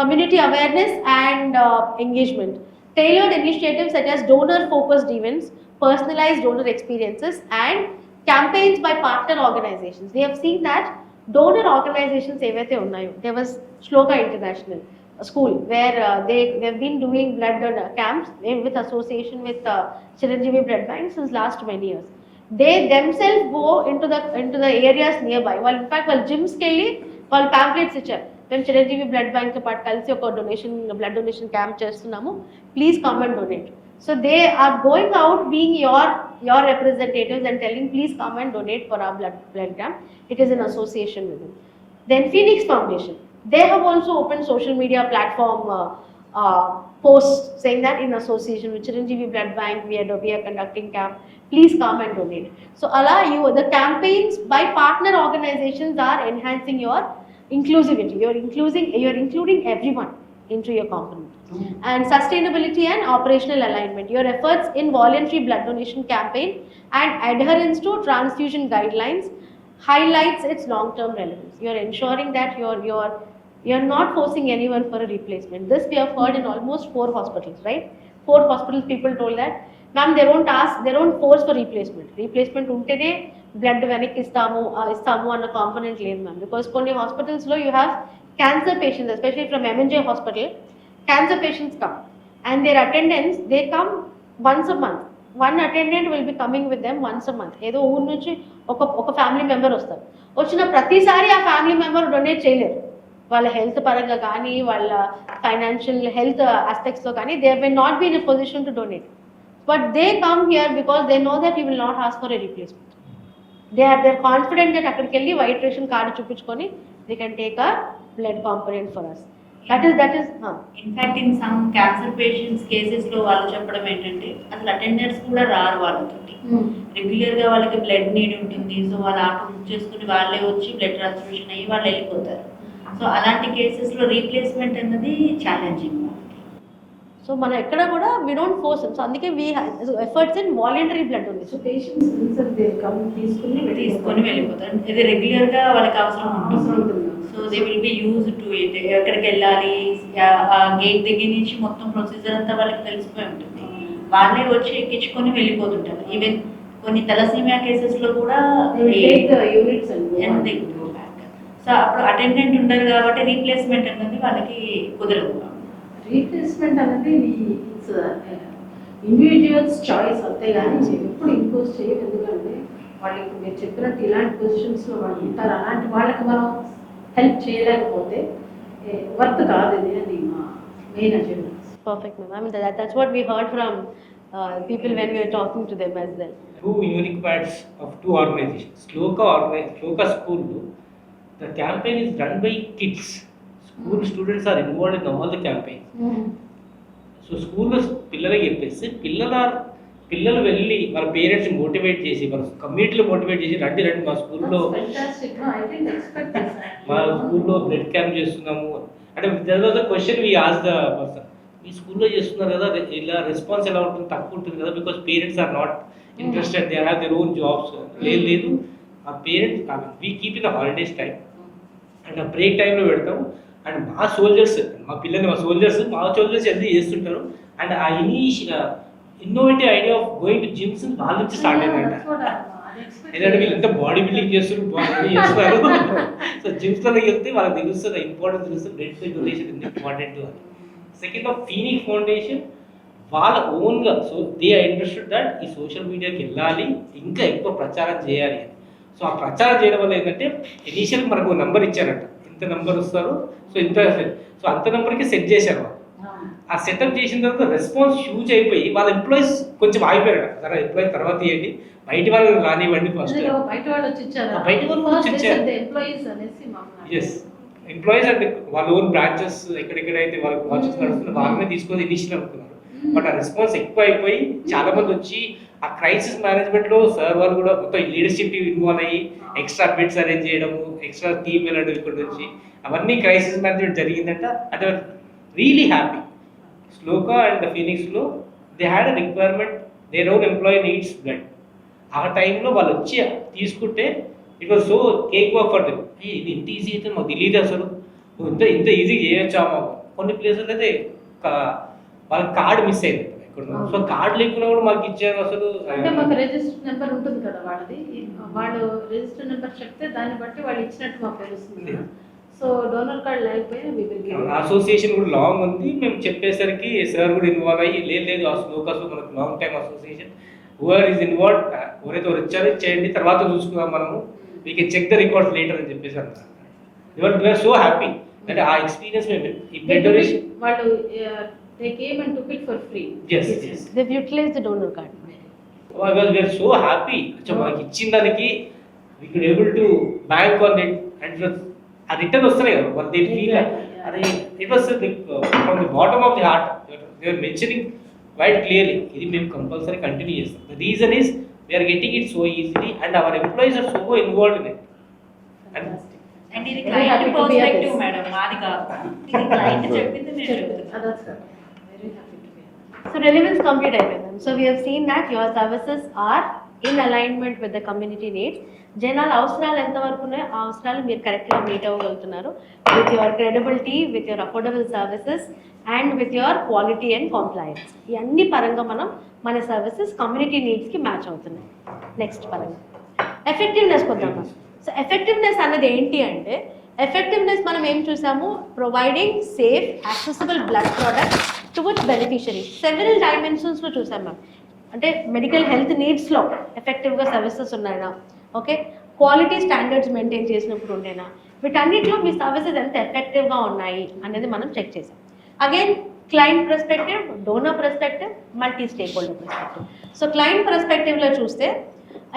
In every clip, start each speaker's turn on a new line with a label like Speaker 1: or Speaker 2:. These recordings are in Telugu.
Speaker 1: community awareness and engagement. Tailored initiatives such as donor-focused events, personalized donor experiences, and campaigns by partner organizations. We have seen that donor organizations, there was Shloka International School where they've been doing blood donor camps with association with Chiranjeevi Blood Bank since last many years. They themselves go into the areas nearby. Well, in fact, gyms kelli వాళ్ళు pamphlets ఇచ్చారు. మేము చిరంజీవి బ్లడ్ బ్యాంక్తో పాటు కలిసి ఒక బ్లడ్ డొనేషన్ క్యాంప్ చేస్తున్నాము, please come and donate. So they are going out being your representatives and telling please come and donate for our blood camp. It is in association with them. Then Phoenix Foundation, they have also opened social media platform posts saying that in association with Chiranjeevi Blood Bank we are conducting camp, please come and donate. So the campaigns by partner organizations are enhancing your inclusivity. You're including everyone into your component. And sustainability and operational alignment. Your efforts in voluntary blood donation campaign and adherence to transfusion guidelines highlights its long-term relevance. You're ensuring that you're not forcing anyone for a replacement. This we have heard in almost 4 hospitals, right? 4 hospitals people told that, ma'am, they don't force for replacement. Replacement untene blood వెనక్కి ఇస్తాము అన్న కాంపోనెంట్ లేదు మ్యామ్. బికాస్ కొన్ని హాస్పిటల్స్లో you have cancer patients, especially from MNJ hospital, cancer patients come and their attendants they come once a month. One attendant will be coming with them once a month. ఏదో ఊరు నుంచి ఒక ఫ్యామిలీ మెంబర్ వస్తారు. వచ్చిన ప్రతిసారి ఆ ఫ్యామిలీ మెంబర్ డొనేట్ చేయలేరు. వాళ్ళ హెల్త్ పరంగా కానీ వాళ్ళ ఫైనాన్షియల్ హెల్త్ ఆస్పెక్ట్స్లో కానీ they may not be in a position to donate. But they come here because they know that you will not ask for a replacement. they're confident that అక్కడికి వెళ్ళి వైట్ రేషన్ కార్డు చూపించుకొని they can take a blood component for us. That is
Speaker 2: in fact in some cancer patients cases లో వాళ్ళు చెప్పడం ఏంటంటే అసలు అటెండర్స్ కూడా రారు వాళ్ళతోటి. రెగ్యులర్ గా వాళ్ళకి బ్లడ్ నీడ్ ఉంటుంది, సో వాళ్ళు ఆటో బుక్ చేసుకుని వాళ్ళే వచ్చి బ్లడ్ ట్రాన్స్ఫ్యూషన్ అయ్యి వాళ్ళు వెళ్ళిపోతారు. సో అలాంటి కేసెస్ లో రీప్లేస్మెంట్ అన్నది ఛాలెంజింగ్.
Speaker 1: సో మనం ఎక్కడ కూడా వి డోంట్ ఫోర్స్. సో అందుకే we efforts in voluntary blood donation.
Speaker 2: So patients తీసుకొని వెళ్ళిపోతారు. ఇది రెగ్యులర్ గా వాళ్ళకి అవసరం ఉంటుంది. So they will be use to it. ఎక్కడికి వెళ్ళాలి, ఆ గేట్ దగ్గర నుంచి మొత్తం ప్రొసీజర్ అంతా వాళ్ళకి తెలిసిపోయి ఉంటుంది. వాళ్ళే వచ్చి ఎక్కించుకొని వెళ్ళిపోతుంటారు. ఈవెన్ కొన్ని తలసీమియా కేసెస్ లో కూడా సో అప్పుడు అటెండెంట్ ఉండరు కాబట్టి రీప్లేస్మెంట్ అనేది వాళ్ళకి కుదరదు.
Speaker 3: రీప్లేస్మెంట్ అనేది ఇట్స్ ఇండివిజువల్స్ చాయిస్ అంతే కానీ ఎప్పుడు ఇంపోజ్ చేయదు. ఎందుకంటే వాళ్ళకి మీరు చెప్పినట్టు ఇలాంటి పొజిషన్స్లో వాళ్ళు ఉంటారు. అలాంటి వాళ్ళకి మనం హెల్ప్ చేయలేకపోతే వర్త్ కాదు ఇది అని మా main agenda.
Speaker 1: Perfect ma'am. I mean that's what we heard from people when we were talking to them as well.
Speaker 4: 2 unique parts of 2 organizations. Shloka School, the campaign is run by kids. School students are involved in all the campaigns. So స్కూల్లో పిల్లలకి చెప్పేసి పిల్లలు వెళ్ళి వాళ్ళ పేరెంట్స్ మోటివేట్ చేసి వాళ్ళ కమ్యూనిటీలో మోటివేట్ చేసి రండి మా స్కూల్లో బ్లడ్ క్యాంప్ చేస్తున్నాము అంటే that was the question we ask the person. మీ స్కూల్లో చేస్తున్నారు కదా, ఇలా రెస్పాన్స్ ఎలా ఉంటుంది, తక్కువ ఉంటుంది కదా, because parents are not interested, they have their own jobs. లేదు ఆ parents we keep in the holidays time and ఆ బ్రేక్ టైంలో పెడతాము. అండ్ మా సోల్జర్స్ ఎంత చేస్తుంటారు. అండ్ ఆ innovative idea of going to gyms వాళ్ళ నుంచి స్టార్ట్ అయిందంట. ఎందుకంటే వీళ్ళంతా బాడీ బిల్డింగ్ చేస్తున్నారు. సో జిమ్స్లోకి వెళ్తే వాళ్ళకి తెలుస్తుంది ఇంపార్టెన్స్, తెలుస్తుంది బ్లడ్ డొనేషన్ ఎంత ఇంపార్టెంట్ అని. సెకండ్ ఆఫ్ ఫీనిక్స్ ఫౌండేషన్ వాళ్ళ ఓన్గా సో దే అండర్స్టూడ్ దట్ ఈ సోషల్ మీడియాకి వెళ్ళాలి, ఇంకా ఎక్కువ ప్రచారం చేయాలి అని. సో ఆ ప్రచారం చేయడం వల్ల ఏంటంటే ఇనీషియల్గా మనకు నెంబర్ ఇచ్చారంట, ఇంత నెంబర్ వస్తారు, సో అంత నెంబర్కి సెట్ చేశారు. ఆ సెటప్ చేసిన తర్వాత రెస్పాన్స్ హ్యూజ్ అయిపోయి వాళ్ళ ఎంప్లాయీస్ కొంచెం ఆగిపోయారు. సరే ఎంప్లాయీస్ తర్వాత ఇవ్వండి, బయట వాళ్ళు రానివ్వండి, ఫస్ట్ బయట వాళ్ళు వచ్చి ఇచ్చారు. ఎస్ ఎంప్లాయీస్ అంటే వాళ్ళ ఓన్ బ్రాంచెస్ ఎక్కడెక్కడైతే వాళ్ళకి ప్రాజెక్ట్స్ నడుస్తున్న వాళ్ళనే తీసుకొని ఇనిషియల్ అనుకున్నారు. బట్ ఆ రెస్పాన్స్ ఎక్కువ అయిపోయి చాలా మంది వచ్చి ఆ క్రైసిస్ మేనేజ్మెంట్లో సార్ వాళ్ళు కూడా మొత్తం లీడర్షిప్ ఇన్వాల్వ్ అయ్యి ఎక్స్ట్రా బిడ్స్ అరేంజ్ చేయడము, ఎక్స్ట్రా టీమ్ వెళ్ళడం ఇక్కడ నుంచి అవన్నీ క్రైసిస్ మేనేజ్మెంట్ జరిగిందంట. అంటే really happy. Shloka and the Phoenixలో they had a requirement, their own employee needs blood. ఆ టైంలో వాళ్ళు వచ్చి తీసుకుంటే it was so cake work for them. ఇది ఇంత ఈజీ అయితే మాకు తెలియదు, అసలు ఇంత ఈజీ చేయొచ్చా మాకు కొన్ని ప్లేసెస్ అయితే వాళ్ళ కార్డు మిస్ అయింది ఇక్కడ. సో కార్డు లేకుండా కూడా మాకు ఇచ్చారు అసలు.
Speaker 3: అంటే మాకు రిజిస్టర్ నెంబర్ ఉంటుంది కదా వాళ్ళది, వాళ్ళు రిజిస్టర్ నెంబర్ చెప్తే దాన్ని బట్టి వాళ్ళు ఇచ్చినట్టు మాకు తెలుస్తుంది. సో డోనర్ కార్డ్ లేకపోయినా
Speaker 4: అసోసియేషన్ కూడా లాంగ్ ఉంది. మేము చెప్పేసరికి సార్ కూడా ఇన్వాల్వ్ అయ్యి లేదు లోకస్ మనకు long time association, who are is involve, ఎవరైతే వచ్చారో చేయండి, తర్వాత చూసుకుందాం మనము, we can check the records later అని చెప్పేసి అన్నారు. దే ఆర్ సో హ్యాపీ అంటే ఆ ఎక్స్పీరియన్స్ మేము ఈ బ్లడ్ డొనేషన్
Speaker 3: వాళ్ళు they came and took it for free.
Speaker 4: yes
Speaker 1: They've utilized the donor card.
Speaker 4: we are so happy. మనకి ఇచ్చిన దానికి we could able to bank on it and ఆ రిటర్న్ వస్తున్నాయి కదా what they feel. అరే it was from the bottom of the heart they were mentioning quite clearly ఇది మేము కంపల్సరీ కంటిన్యూ చేస్తాం. The reason is we are getting it so easily and our employees are so involved in it.
Speaker 2: And ఇది
Speaker 3: Very happy
Speaker 2: client
Speaker 3: to be at
Speaker 2: perspective
Speaker 3: this.
Speaker 2: Madam, మాది కాదు. ఇది క్లయింట్ చెప్పింది మేము చెప్తున్నాం.
Speaker 3: That's correct. Very happy to be here.
Speaker 1: So relevance complete అయిపోయింది. So we have seen that your services are in alignment with the community needs. జనాల అవసరాలు ఎంతవరకు ఉన్నాయో ఆ అవసరాలు మీరు కరెక్ట్గా మీట్ అవ్వగలుగుతున్నారు with your credibility, with your affordable services and with your quality and compliance. ఈ అన్ని పరంగా మన సర్వీసెస్ కమ్యూనిటీ నీడ్స్కి మ్యాచ్ అవుతున్నాయి. నెక్స్ట్ పరంగా ఎఫెక్టివ్నెస్ కొద్దాం. సో ఎఫెక్టివ్నెస్ అన్నది ఏంటి అంటే, ఎఫెక్టివ్నెస్ మనం ఏం చూసాము, providing safe accessible blood product towards beneficiaries. Several డైమెన్షన్స్లో చూసాం మ్యామ్. అంటే మెడికల్ హెల్త్ నీడ్స్లో ఎఫెక్టివ్గా సర్వీసెస్ ఉన్నాయా, ఓకే, క్వాలిటీ స్టాండర్డ్స్ మెయింటైన్ చేసినప్పుడు ఉండేనా, వీటన్నిటిలో మీ సర్వీసెస్ ఎంత ఎఫెక్టివ్గా ఉన్నాయి అనేది మనం చెక్ చేసాం. Again client perspective, donor perspective, multi stakeholder perspective. So client పర్స్పెక్టివ్లో చూస్తే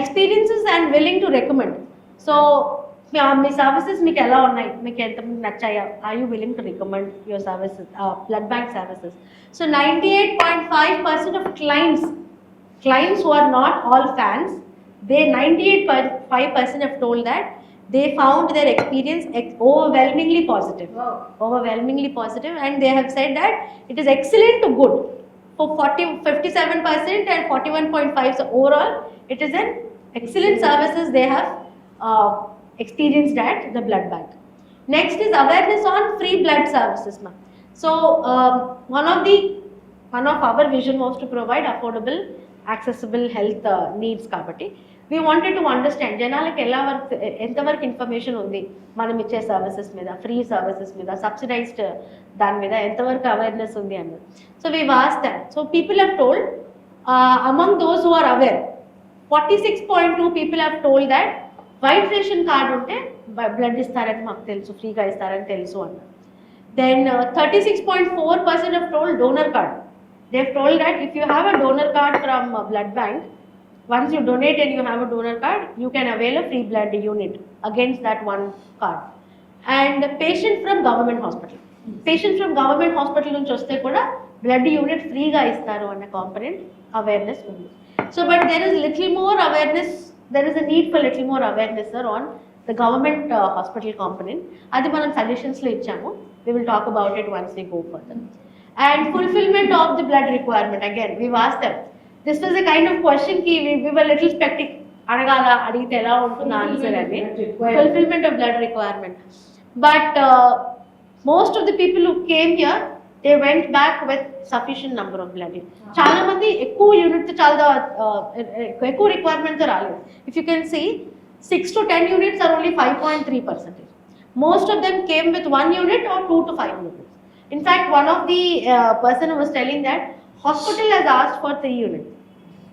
Speaker 1: experiences and willing to recommend. So మీ సర్వీసెస్ మీకు ఎలా ఉన్నాయి, మీకు ఎంతమంది నచ్చాయా, are you willing to recommend your services, blood bank services. So 98.5% of clients who are not all fans, they 98.5% have told that they found their experience overwhelmingly positive.
Speaker 3: Wow.
Speaker 1: Overwhelmingly positive, and they have said that it is excellent to good for 57% and 41.5%. So overall it is an excellent services they have experienced at the blood bank. Next is awareness on free blood services, ma'am. So one of our vision was to provide affordable accessible health needs kabatti we wanted to understand janalaki ఎంతవరకు ఇన్ఫర్మేషన్ ఉంది మనం ఇచ్చే సర్వీసెస్ మీద, ఫ్రీ సర్వీసెస్ మీద, సబ్సిడైజ్డ్ దాని మీద ఎంతవరకు అవేర్నెస్ ఉంది అన్నది. So we asked that. So people have told among those who are aware 46.2 people have told that white ration card ఉంటే బ్లడ్ ఇస్తారని మాకు తెలుసు, ఫ్రీగా ఇస్తారని తెలుసు అన్నారు. Then 36.4% have told donor card. They have told that if you have a donor card from a blood bank, once you donate and you have a donor card, you can avail a free blood unit against that one card. And patient from government hospital. Patients from government hospital నుంచి వస్తే కూడా blood unit ఫ్రీగా ఇస్తారు అన్న కాంపనెంట్ అవేర్నెస్ ఉంది. So but there is little more awareness, there is a need for little more awareness sir on the government hospital component. అది మనం సజెషన్స్లో ఇచ్చాము. We will talk about it once we go further. And fulfillment of the blood requirement. Again, we've asked them. This was a kind of question ki we were little skeptic. Adagala adite ela untunna answer ani. Fulfillment of blood requirement. But most of the people who came here, they went back with sufficient number of blood. Chaala mandi ekku unit tho chala ekku requirement tho raledu. If you can see 6 to 10 units are only 5.3%. Most of them came with 1 unit or 2 to 5 units. In fact, one of the person was telling that hospital has asked for 3 units,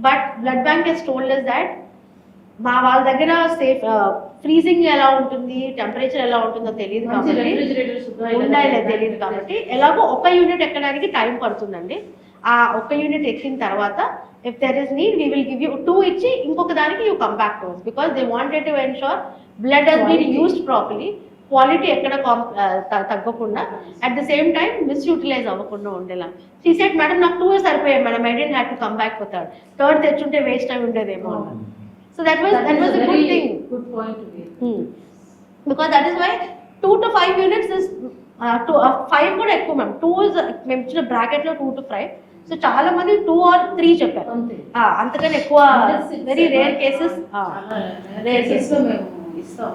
Speaker 1: but blood bank has told us that మా వాళ్ళ దగ్గర సేఫ్ ఫ్రీజింగ్ ఎలా ఉంటుంది, టెంపరేచర్ ఎలా ఉంటుందో తెలియదు కాబట్టి ఉండాలి తెలియదు కాబట్టి ఎలాగో ఒక యూనిట్ ఎక్కడానికి టైం పడుతుందండి. ఆ ఒక యూనిట్ ఎక్కిన తర్వాత if there is need we will give you 2 ఇచ్చి ఇంకొక దానికి you come back to us because they wanted to ensure blood has been used properly, quality ఎక్కడ తగ్గకుండా at the same time misutilise అవ్వకుండా ఉండేలా. షీ సెడ్ మేడం నాకు 2 సరిపోయాయి madam, I didn't have to come back for third తెచ్చుంటే వేస్ట్ అయి ఉండేదేమో అన్నారు. So that was a good thing.
Speaker 3: Good point to be.
Speaker 1: Because that is why 2 to 5 units is 5 కూడా ఎక్కువ మ్యామ్. 2 is మేము ఇచ్చిన బ్రాకెట్లో 2 to 5. సో చాలా మంది 2 or 3 చెప్పారు. అంతకని ఎక్కువ వెరీ రేర్ కేసెస్
Speaker 3: రేర్ కేసులో మేము ఇస్తాం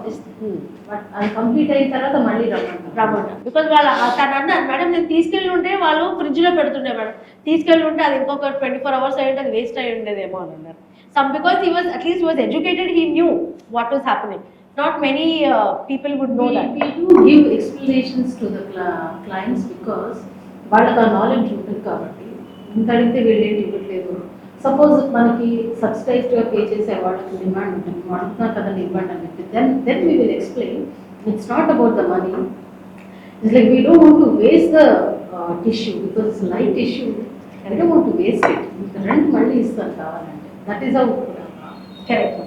Speaker 3: బట్ అది కంప్లీట్ అయిన తర్వాత మళ్ళీ రమ్మంటాం.
Speaker 1: రమ్మంట బికాజ్ వాళ్ళు తను అన్నారు మేడం నేను తీసుకెళ్ళి ఉంటే వాళ్ళు ఫ్రిడ్జ్లో పెడుతుండే మేడం, తీసుకెళ్ళి ఉంటే అది ఇంకొక 24 hours అయ్యి అది వేస్ట్ అయ్యి ఉండేదేమో అని అన్నారు. Some because he was at least was educated, he knew what was happening. Not many people would know that.
Speaker 3: We do give explanations to the clients because వాళ్ళకి ఆ నాలెడ్జ్ ఉంటుంది కాబట్టి ఇంత అడిగితే వీళ్ళు ఏంటి ఇవ్వట్లేదు. సపోజ్ మనకి సబ్సిడైజ్డ్గా పే చేసే వాళ్ళకి డిమాండ్ ఉంటుంది, అడుగుతున్నా కదా ఇవ్వండి అని చెప్పి then we will explain it's not about the money. It's like we don't want to waste the tissue because it's light tissue, I don't want to waste it. Rent మళ్ళీ ఇస్తాను కావాలంటే, దట్ ఈస్ హౌ.
Speaker 1: కరెక్ట్.